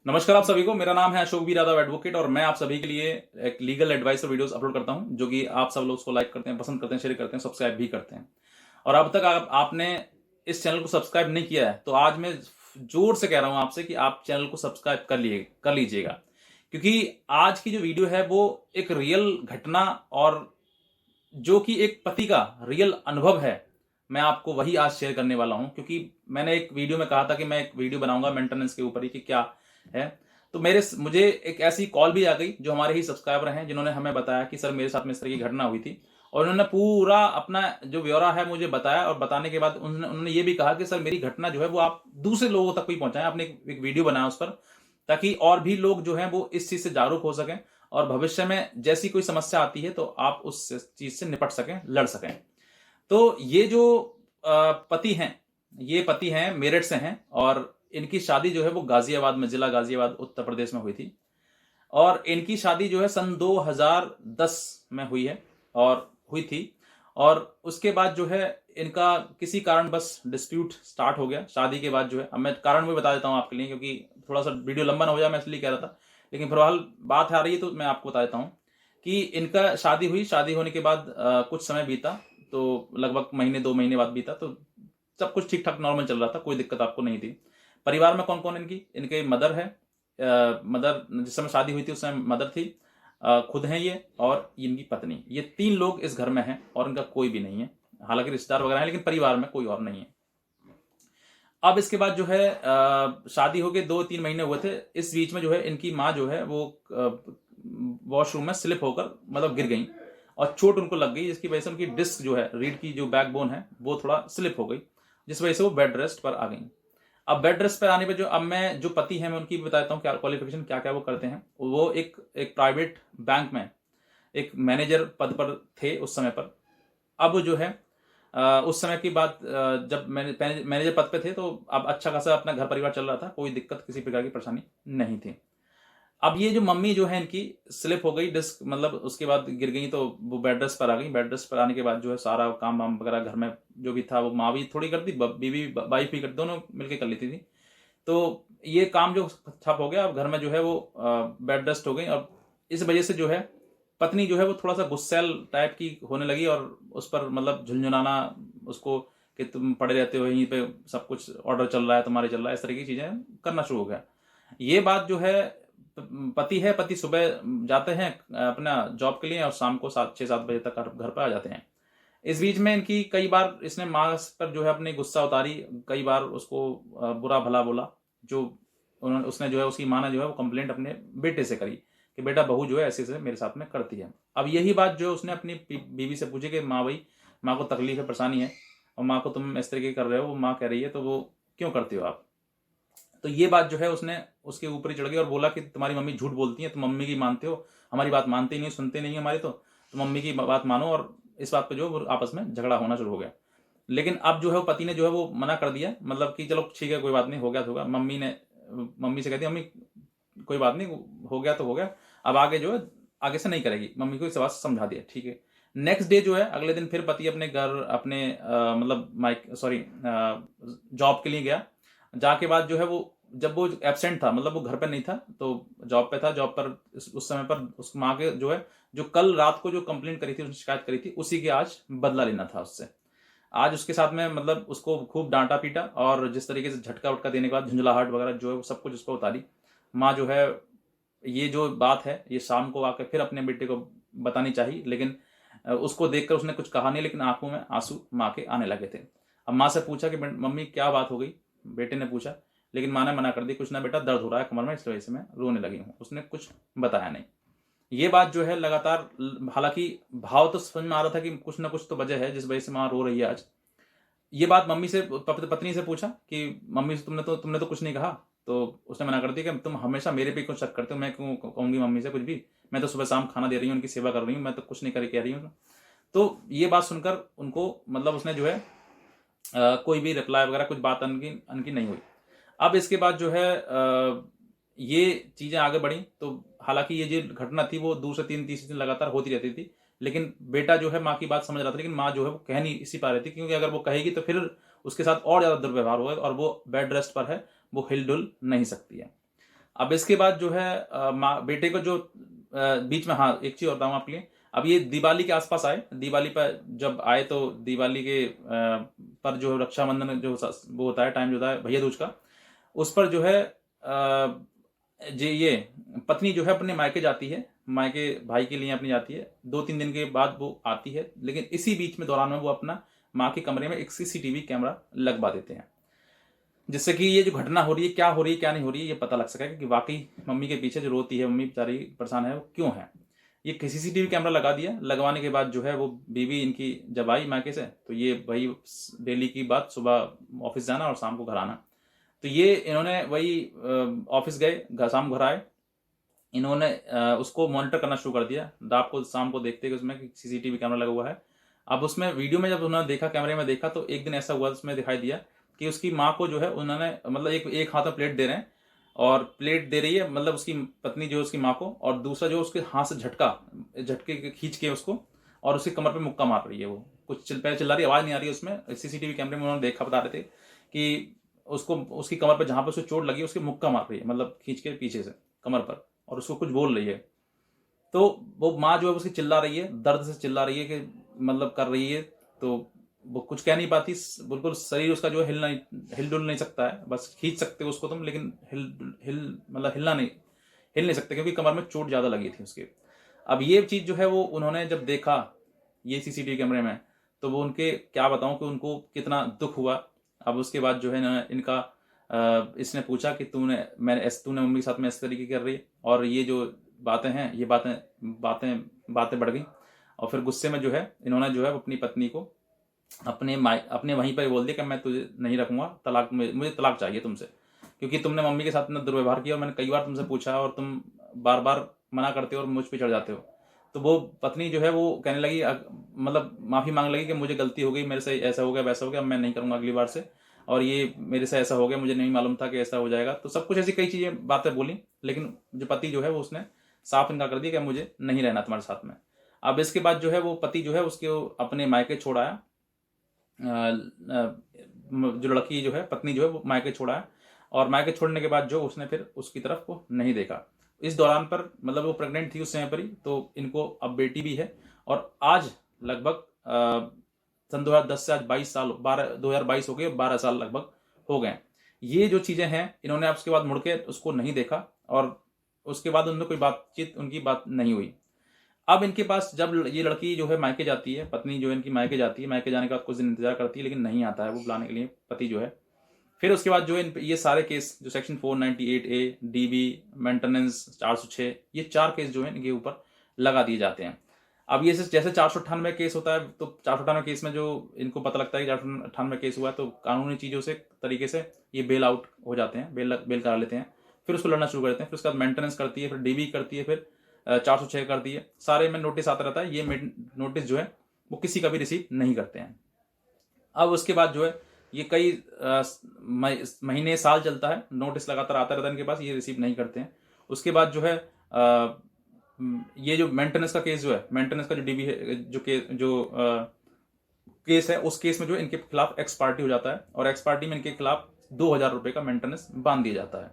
नमस्कार आप सभी को। मेरा नाम है अशोक वी यादव एडवोकेट और मैं आप सभी के लिए एक लीगल एडवाइस और वीडियोस अपलोड करता हूं जो कि आप सब लोग उसको लाइक करते हैं, पसंद करते हैं, शेयर करते हैं, सब्सक्राइब भी करते हैं। और अब तक आपने इस चैनल को सब्सक्राइब नहीं किया है तो आज मैं जोर से कह रहा हूं आपसे कि आप चैनल को सब्सक्राइब कर लीजिएगा, क्योंकि आज की जो वीडियो है वो एक रियल घटना और जो कि एक पति का रियल अनुभव है, मैं आपको वही आज शेयर करने वाला हूं। क्योंकि मैंने एक वीडियो में कहा था कि मैं एक वीडियो बनाऊंगा मेंटेनेंस के ऊपर ही कि क्या है। तो मुझे एक ऐसी कॉल भी आ गई जो हमारे ही सब्सक्राइबर हैं, जिन्होंने हमें बताया कि सर मेरे साथ में इस तरह की घटना हुई थी, और उन्होंने पूरा अपना जो ब्यौरा है मुझे बताया। और बताने के बाद उन्होंने ये भी कहा कि सर मेरी घटना जो है वो आप दूसरे लोगों तक भी पहुंचाएं। आपने एक वीडियो बनाया उस पर, ताकि और भी लोग जो हैं वो इस चीज से जागरूक हो सकें और भविष्य में जैसी कोई समस्या आती है तो आप उस चीज से निपट सकें, लड़ सकें। तो ये जो पति हैं, ये पति हैं, मेरठ से हैं, और इनकी शादी जो है वो गाजियाबाद में, जिला गाजियाबाद उत्तर प्रदेश में हुई थी। और इनकी शादी जो है सन 2010 में हुई है और हुई थी। और उसके बाद जो है इनका किसी कारण बस डिस्प्यूट स्टार्ट हो गया शादी के बाद जो है। अब मैं कारण भी बता देता हूं आपके लिए, क्योंकि थोड़ा सा वीडियो लंबा ना हो जाए, मैं इसलिए कह रहा था। लेकिन फिलहाल बात आ रही है तो मैं आपको बता देता हूं कि इनका शादी हुई। शादी होने के बाद कुछ समय बीता, तो लगभग महीने 2 महीने बाद बीता, तो सब कुछ ठीक ठाक नॉर्मल चल रहा था, कोई दिक्कत आपको नहीं थी। परिवार में कौन कौन इनके मदर है, मदर जिस समय शादी हुई थी उस समय मदर थी, खुद हैं ये, और इनकी पत्नी, ये 3 लोग इस घर में हैं और इनका कोई भी नहीं है। हालांकि रिश्तेदार वगैरह हैं लेकिन परिवार में कोई और नहीं है। अब इसके बाद जो है शादी हो गई, 2-3 महीने हुए थे। इस बीच में जो है इनकी माँ जो है वो वॉशरूम में स्लिप होकर मतलब गिर गई और चोट उनको लग गई, जिसकी वजह से उनकी डिस्क जो है, रीढ़ की जो बैकबोन है, वो थोड़ा स्लिप हो गई, जिस वजह से वो बेड रेस्ट पर आ गई। अब बेड रेस्ट पर आने पर अब मैं जो पति हैं मैं उनकी भी बताता हूँ क्या क्वालिफिकेशन, क्या क्या वो करते हैं। वो एक प्राइवेट बैंक में एक मैनेजर पद पर थे उस समय पर। अब जो है उस समय की बात, जब मैनेजर पद पे थे तो अब अच्छा खासा अपना घर परिवार चल रहा था, कोई दिक्कत किसी प्रकार की परेशानी नहीं थी। अब ये जो मम्मी जो है इनकी स्लिप हो गई, डिस्क मतलब उसके बाद गिर गई, तो वो बेड रेस्ट पर आ गई। बेड रेस्ट पर आने के बाद जो है सारा काम वाम वगैरह घर में जो भी था वो माँ भी थोड़ी करती, बीवी वाइफ भी करती, दोनों मिलकर कर लेती थी। तो ये काम जो ठप हो गया, अब घर में जो है वो बेड रेस्ट हो गई। अब इस वजह से जो है पत्नी जो है वो थोड़ा सा गुस्सैल टाइप की होने लगी और उस पर मतलब झुंझुनाना उसको कि तुम पड़े रहते हो यहीं पे, सब कुछ ऑर्डर चल रहा है, तुम्हारे चल रहा है, इस तरह की चीजें करना शुरू हो गया। ये बात जो है, पति सुबह जाते हैं अपना जॉब के लिए और शाम को 7-6-7 बजे तक घर पर आ जाते हैं। इस बीच में इनकी कई बार इसने माँ पर जो है अपनी गुस्सा उतारी, कई बार उसको बुरा भला बोला। जो उसने जो है, उसकी माँ ने जो है वो कंप्लेंट अपने बेटे से करी कि बेटा बहू जो है ऐसे ऐसे मेरे साथ में करती है। अब यही बात जो उसने अपनी बीवी से पूछी कि माँ भाई, माँ को तकलीफ है, परेशानी है, और माँ को तुम इस तरीके कर रहे हो, वो माँ कह रही है तो वो क्यों करती हो आप। तो ये बात जो है उसने उसके ऊपर ही चढ़ गई और बोला कि तुम्हारी मम्मी झूठ बोलती है, तुम मम्मी की मानते हो, हमारी बात मानते ही नहीं, सुनते नहीं हमारी, तो मम्मी की बात मानो। और इस बात पे जो है आपस में झगड़ा होना शुरू हो गया। लेकिन अब जो है वो पति ने जो है वो मना कर दिया, मतलब कि चलो ठीक है कोई बात नहीं, हो गया तो होगा। मम्मी से कहती मम्मी कोई बात नहीं, हो गया तो हो गया, अब आगे जो है आगे से नहीं करेगी। मम्मी को इस बात समझा दिया, ठीक है। नेक्स्ट डे जो है, अगले दिन फिर पति अपने घर, अपने मतलब माइक सॉरी जॉब के लिए गया। जाके बाद जो है वो, जब वो एब्सेंट था, मतलब वो घर पर नहीं था, तो जॉब पे था। जॉब पर उस समय पर उस माँ के जो है, जो कल रात को जो कंप्लेंट करी थी, उसने शिकायत करी थी, उसी के आज बदला लेना था उससे। आज उसके साथ में मतलब उसको खूब डांटा पीटा और जिस तरीके से झटका उटका देने के बाद झुंझलाहट वगैरह जो है वो सब कुछ उसको उतारी। माँ जो है, ये जो बात है ये शाम को आकर फिर अपने बेटे को बतानी चाहिए, लेकिन उसको देखकर उसने कुछ कहा नहीं, लेकिन आंखों में आंसू माँ के आने लगे थे। अब माँ से पूछा कि मम्मी क्या बात हो गई, बेटे ने पूछा। लेकिन माँ ने मना कर दी, कुछ ना बेटा, दर्द हो रहा है कमर में, इस वजह से मैं रोने लगी हूँ। उसने कुछ बताया नहीं। ये बात जो है लगातार, हालांकि भाव तो समझ में आ रहा था कि कुछ ना कुछ तो वजह है जिस वजह से माँ रो रही है आज। ये बात मम्मी से, पत्नी से पूछा कि मम्मी से तुमने तो कुछ नहीं कहा। तो उसने मना कर दिया कि तुम हमेशा मेरे पे क्यों शक करते हो, मैं क्यों कहूंगी मम्मी से कुछ भी, मैं तो सुबह शाम खाना दे रही हूँ, उनकी सेवा कर रही हूँ, मैं तो कुछ नहीं कर कह रही हूँ। तो ये बात सुनकर उनको मतलब उसने जो है कोई भी रिप्लाई वगैरह कुछ बात अनकी नहीं हुई। अब इसके बाद जो है ये चीजें आगे बढ़ी। तो हालांकि ये जो घटना थी वो 2 से 3 तीसरे दिन लगातार होती रहती थी, लेकिन बेटा जो है माँ की बात समझ रहा था, लेकिन माँ जो है वो कह नहीं इसी पा रही थी, क्योंकि अगर वो कहेगी तो फिर उसके साथ और ज्यादा दुर्व्यवहार होगा और वो बेड रेस्ट पर है, वो हिल डुल नहीं सकती है। अब इसके बाद जो है माँ बेटे को जो बीच में, हाँ एक चीज और बताऊँ आपके लिए, अब ये दिवाली के आसपास आए, दिवाली पर जब आए तो दिवाली के पर जो रक्षाबंधन जो वो होता है टाइम जो होता है भैया दूज का, उस पर जो है जे ये पत्नी जो है अपने मायके जाती है, मायके भाई के लिए अपनी जाती है, 2-3 दिन के बाद वो आती है, लेकिन इसी बीच में दौरान में वो अपना माँ के कमरे में एक सीसीटीवी कैमरा लगवा देते हैं, जिससे कि ये जो घटना हो रही है, क्या हो रही है क्या नहीं हो रही है, ये पता लग सकेगा कि वाकई मम्मी के पीछे जो रोती है, मम्मी बेचारी परेशान है, वो क्यों है। ये सीसीटीवी कैमरा लगा दिया, लगवाने के बाद जो है वो बीवी इनकी जब आई मायके से, तो ये वही डेली की बात, सुबह ऑफिस जाना और शाम को घर आना। तो ये इन्होंने वही ऑफिस गए, शाम घर आए, इन्होंने उसको मॉनिटर करना शुरू कर दिया, रात को शाम को देखते कि उसमें सीसीटीवी कैमरा लगा हुआ है। अब उसमें वीडियो में जब उन्होंने देखा, कैमरे में देखा, तो एक दिन ऐसा हुआ उसमें दिखाई दिया कि उसकी माँ को जो है उन्होंने मतलब एक हाथ में प्लेट दे रहे हैं, और प्लेट दे रही है मतलब उसकी पत्नी जो है उसकी माँ को, और दूसरा जो उसके हाथ से झटके खींच के उसको, और उसके कमर पे मुक्का मार रही है। वो कुछ चिल्ला रही, आवाज नहीं आ रही है उसमें, सीसीटीवी कैमरे में उन्होंने देखा, बता रहे थे कि उसको उसकी कमर पे जहां पर उसको चोट लगी उसके मुक्का मार रही है, मतलब खींच के पीछे से कमर पर, और उसको कुछ बोल रही है। तो वो माँ जो है उसकी चिल्ला रही है, दर्द से चिल्ला रही है कि मतलब कर रही है, तो वो कुछ कह नहीं पाती, बिल्कुल शरीर उसका जो है हिल डुल नहीं सकता है, बस खींच सकते हो उसको तुम, लेकिन मतलब हिल नहीं सकते, क्योंकि कमर में चोट ज्यादा लगी थी उसके। अब ये चीज जो है वो उन्होंने जब देखा ये सीसीटीवी कैमरे में, तो वो उनके क्या बताऊं कि उनको कितना दुख हुआ। अब उसके बाद जो है ना इनका इसने पूछा कि तूने मम्मी के साथ में इस तरीके कर रही है, और ये जो बातें हैं, ये बातें बढ़ गई, और फिर गुस्से में जो है इन्होंने जो है अपनी पत्नी को अपने वहीं पर बोल दिया कि मैं तुझे नहीं रखूंगा, मुझे तलाक चाहिए तुमसे, क्योंकि तुमने मम्मी के साथ इतना दुर्व्यवहार किया, और मैंने कई बार तुमसे पूछा और तुम बार बार मना करते हो और मुझ पे चढ़ जाते हो। तो वो पत्नी जो है वो कहने लगी, मतलब माफी मांग लगी कि मुझे गलती हो गई, मेरे से ऐसा हो गया वैसा हो गया, मैं नहीं करूंगा अगली बार से, और ये मेरे से ऐसा हो गया, मुझे नहीं मालूम था कि ऐसा हो जाएगा। तो सब कुछ ऐसी कई चीजें बातें बोली, लेकिन जो पति जो है वो उसने साफ इनकार कर दिया कि मुझे नहीं रहना तुम्हारे साथ में। अब इसके बाद जो है वो पति जो है उसके अपने मायके छोड़ आया, जो लड़की जो है पत्नी जो है वो मायके छोड़ा है, और मायके छोड़ने के बाद जो उसने फिर उसकी तरफ को नहीं देखा। इस दौरान पर मतलब वो प्रेग्नेंट थी उस समय पर ही, तो इनको अब बेटी भी है, और आज लगभग सन 2010 से आज 22 साल, 2022 हो गए, 12 साल लगभग हो गए। ये जो चीजें हैं इन्होंने अब उसके बाद मुड़ के उसको नहीं देखा, और उसके बाद उनमें कोई बातचीत, उनकी बात नहीं हुई। अब इनके पास जब ये लड़की जो है मायके जाती है, पत्नी जो है इनकी मायके जाती है, मायके जाने के बाद कुछ दिन इंतजार करती है, लेकिन नहीं आता है वो बुलाने के लिए पति जो है। फिर उसके बाद जो है ये सारे केस जो सेक्शन 498A, डीबी, मेंटेनेंस 406, ये 4 केस जो है इनके ऊपर लगा दिए जाते हैं। अब ये जैसे 498 केस होता है, तो 498 केस में जो इनको पता लगता है कि 498 केस हुआ है, तो कानूनी चीजों से तरीके से ये बेल आउट हो जाते हैं, बेल करा लेते हैं, फिर उसको लड़ना शुरू करते हैं। फिर उसके बाद मेंटेनेंस करती है, फिर डीबी करती है, फिर 406 कर दी है, सारे में नोटिस आता रहता है। ये नोटिस जो है वो किसी का भी रिसीव नहीं करते हैं। अब उसके बाद जो है ये कई महीने साल चलता है, नोटिस लगातार आता रहता है इनके पास, ये रिसीव नहीं करते हैं। उसके बाद जो है ये जो मेंटेनेंस का केस जो है, मेंटेनेंस का जो डीबी है, केस है, उस केस में जो इनके खिलाफ एक्स पार्टी हो जाता है, और एक्स पार्टी में इनके खिलाफ 2000 रुपए का मेंटेनेंस बांध दिया जाता है।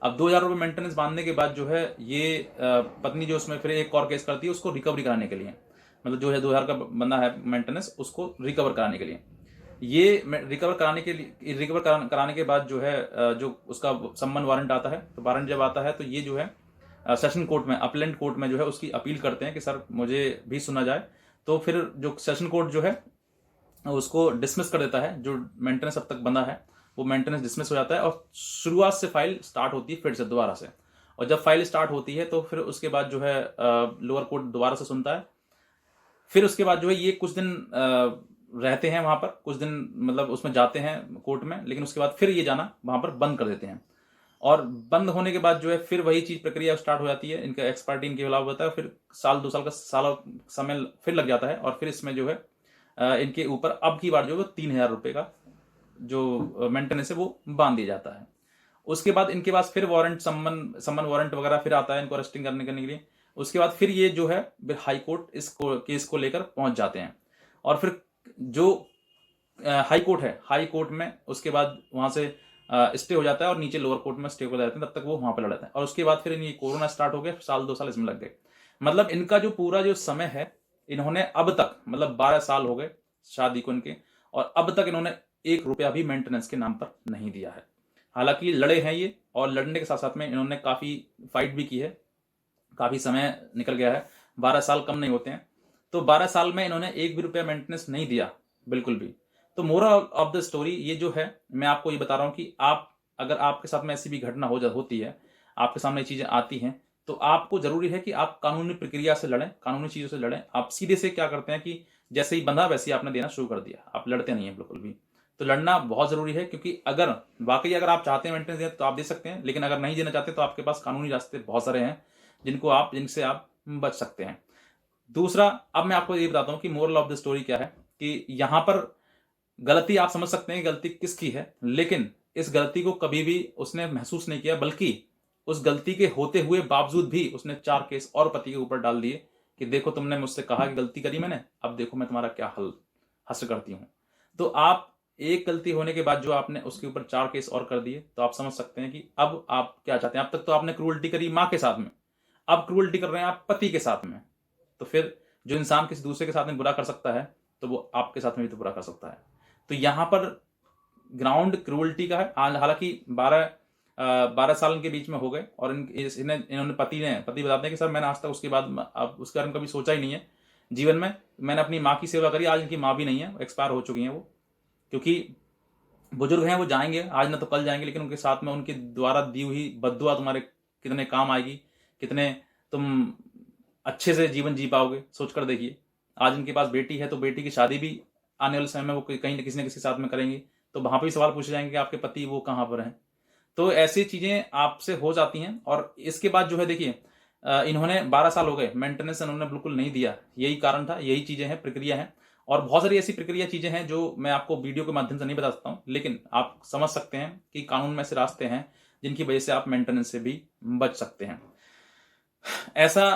अब 2000 रुपए मेंटेनेंस बांधने के बाद जो है ये पत्नी जो उसमें फिर एक और केस करती है उसको रिकवरी कराने के लिए, मतलब जो है 2000 का बंदा है मेंटेनेंस, उसको रिकवर कराने के लिए। ये रिकवर कराने के बाद जो है जो उसका सम्मन वारंट आता है, तो वारंट जब आता है तो ये जो है सेशन कोर्ट में, अपीलेंट कोर्ट में जो है उसकी अपील करते हैं कि सर मुझे भी सुना जाए। तो फिर जो सेशन कोर्ट जो है उसको डिसमिस कर देता है, जो मेंटेनेंस अब तक बंदा है वो मेंटेनेंस डिसमिस हो जाता है, और शुरुआत से फाइल स्टार्ट होती है फिर से दोबारा से। और जब फाइल स्टार्ट होती है तो फिर उसके बाद जो है लोअर कोर्ट दोबारा से सुनता है। फिर उसके बाद जो है ये कुछ दिन रहते हैं वहां पर, कुछ दिन मतलब उसमें जाते हैं कोर्ट में, लेकिन उसके बाद फिर ये जाना वहां पर बंद कर देते हैं। और बंद होने के बाद जो है फिर वही चीज प्रक्रिया स्टार्ट हो जाती है, इनका एक्सपर्टी इनके खिलाफ होता है, फिर साल 2 साल का समय फिर लग जाता है, और फिर इसमें जो है इनके ऊपर अब की बार जो है 3000 रुपए का जो मेंटेनेंस है वो बांध दिया जाता है। उसके बाद इनके पास फिर वारंट, सम्मन वारंट वगैरह फिर आता है इनको अरेस्टिंग करने के लिए। उसके बाद फिर ये जो है हाई कोर्ट इस केस को लेकर पहुंच जाते हैं, और फिर जो हाई कोर्ट है, हाई कोर्ट में उसके बाद वहां से स्टे हो जाता है और नीचे लोअर कोर्ट में स्टे हो जाते हैं, तब तक वो वहां पर लड़ते हैं। और उसके बाद फिर ये कोरोना स्टार्ट हो गया, साल 2 साल इसमें लग गए। मतलब इनका जो पूरा जो समय है, इन्होंने अब तक मतलब 12 साल हो गए शादी को इनके, और अब तक इन्होंने 1 रुपया भी मेंटेनेंस के नाम पर नहीं दिया है। हालांकि लड़े हैं ये, और लड़ने के साथ साथ में इन्होंने काफी फाइट भी की है, काफी समय निकल गया है, 12 साल कम नहीं होते हैं। तो 12 साल में इन्होंने 1 भी रुपया मेंटेनेंस नहीं दिया बिल्कुल भी। तो मोरल ऑफ द स्टोरी ये जो है, मैं आपको ये बता रहा हूं कि आप अगर आपके साथ में ऐसी भी घटना होती है, आपके सामने चीजें आती हैं, तो आपको जरूरी है कि आप कानूनी प्रक्रिया से लड़ें, कानूनी चीजों से लड़ें। आप सीधे से क्या करते हैं कि जैसे ही बंधा वैसे ही आपने देना शुरू कर दिया, आप लड़ते नहीं है बिल्कुल भी। तो लड़ना बहुत जरूरी है, क्योंकि अगर वाकई अगर आप चाहते हैं मेंटेनेंस दें तो आप दे सकते हैं, लेकिन अगर नहीं देना चाहते तो आपके पास कानूनी रास्ते बहुत सारे हैं जिनसे आप बच सकते हैं। दूसरा, अब मैं आपको ये बताता हूं कि मोरल ऑफ द स्टोरी क्या है, कि यहां पर गलती आप समझ सकते हैं गलती किसकी है, लेकिन इस गलती को कभी भी उसने महसूस नहीं किया, बल्कि उस गलती के होते हुए बावजूद भी उसने 4 केस और पति के ऊपर डाल दिए कि देखो तुमने मुझसे कहा कि गलती करी मैंने, अब देखो मैं तुम्हारा क्या हश्र करती हूं। तो आप एक गलती होने के बाद जो आपने उसके ऊपर 4 केस और कर दिए, तो आप समझ सकते हैं कि अब आप क्या चाहते हैं। अब तक तो आपने क्रूअल्टी करी मां के साथ में, अब क्रूअल्टी कर रहे हैं आप पति के साथ में। तो फिर जो इंसान किसी दूसरे के साथ में बुरा कर सकता है, तो वो आपके साथ में भी तो बुरा कर सकता है। तो यहां पर ग्राउंड क्रूअल्टी का है। हालांकि 12 साल के बीच में हो गए, और इन्होंने पति बताते हैं कि सर मैंने आज तक उसके बाद अब उसके बारे में कभी सोचा ही नहीं है जीवन में। मैंने अपनी माँ की सेवा करी, आज इनकी माँ भी नहीं है, एक्सपायर हो चुकी हैं वो, क्योंकि बुजुर्ग हैं, वो जाएंगे आज ना तो कल जाएंगे, लेकिन उनके साथ में उनके द्वारा दी हुई बद्दुआ तुम्हारे कितने काम आएगी, कितने तुम अच्छे से जीवन जी पाओगे, सोचकर देखिए। आज इनके पास बेटी है, तो बेटी की शादी भी आने वाले समय में वो कहीं किसी न किसी साथ में करेंगी, तो वहां पर भी सवाल पूछे जाएंगे कि आपके पति वो कहाँ पर हैं। तो ऐसी चीजें आपसे हो जाती हैं। और इसके बाद जो है देखिए, इन्होंने 12 साल हो गए, मेंटेनेंस इन्होंने बिल्कुल नहीं दिया, यही कारण था, यही चीजें हैं, प्रक्रिया है। और बहुत सारी ऐसी प्रक्रिया चीजें हैं जो मैं आपको वीडियो के माध्यम से नहीं बता सकता हूं, लेकिन आप समझ सकते हैं कि कानून में से रास्ते हैं जिनकी वजह से आप मेंटेनेंस से भी बच सकते हैं। ऐसा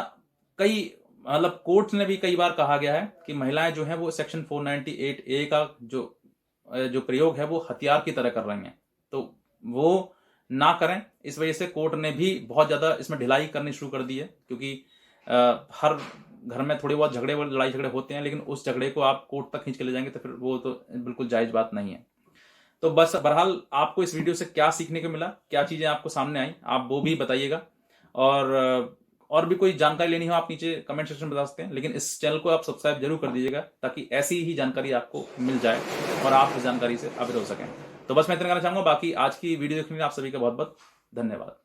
कई मतलब कोर्ट ने भी कई बार कहा गया है कि महिलाएं जो है वो सेक्शन 498A का जो प्रयोग है वो हथियार की तरह कर रही हैं, तो वो ना करें। इस वजह से कोर्ट ने भी बहुत ज्यादा इसमें ढिलाई करनी शुरू कर दी है, क्योंकि हर घर में थोड़े बहुत लड़ाई झगड़े होते हैं, लेकिन उस झगड़े को आप कोर्ट तक खींच के ले जाएंगे तो फिर वो तो बिल्कुल जायज बात नहीं है। तो बस बहरहाल आपको इस वीडियो से क्या सीखने को मिला, क्या चीजें आपको सामने आई, आप वो भी बताइएगा। और भी कोई जानकारी लेनी हो आप नीचे कमेंट सेक्शन में बता सकते हैं, लेकिन इस चैनल को आप सब्सक्राइब जरूर कर दीजिएगा, ताकि ऐसी ही जानकारी आपको मिल जाए और आप इस जानकारी से अवगत हो सकें। तो बस मैं इतना कहना चाहूंगा। बाकी आज की वीडियो देखने के लिए आप सभी का बहुत बहुत धन्यवाद।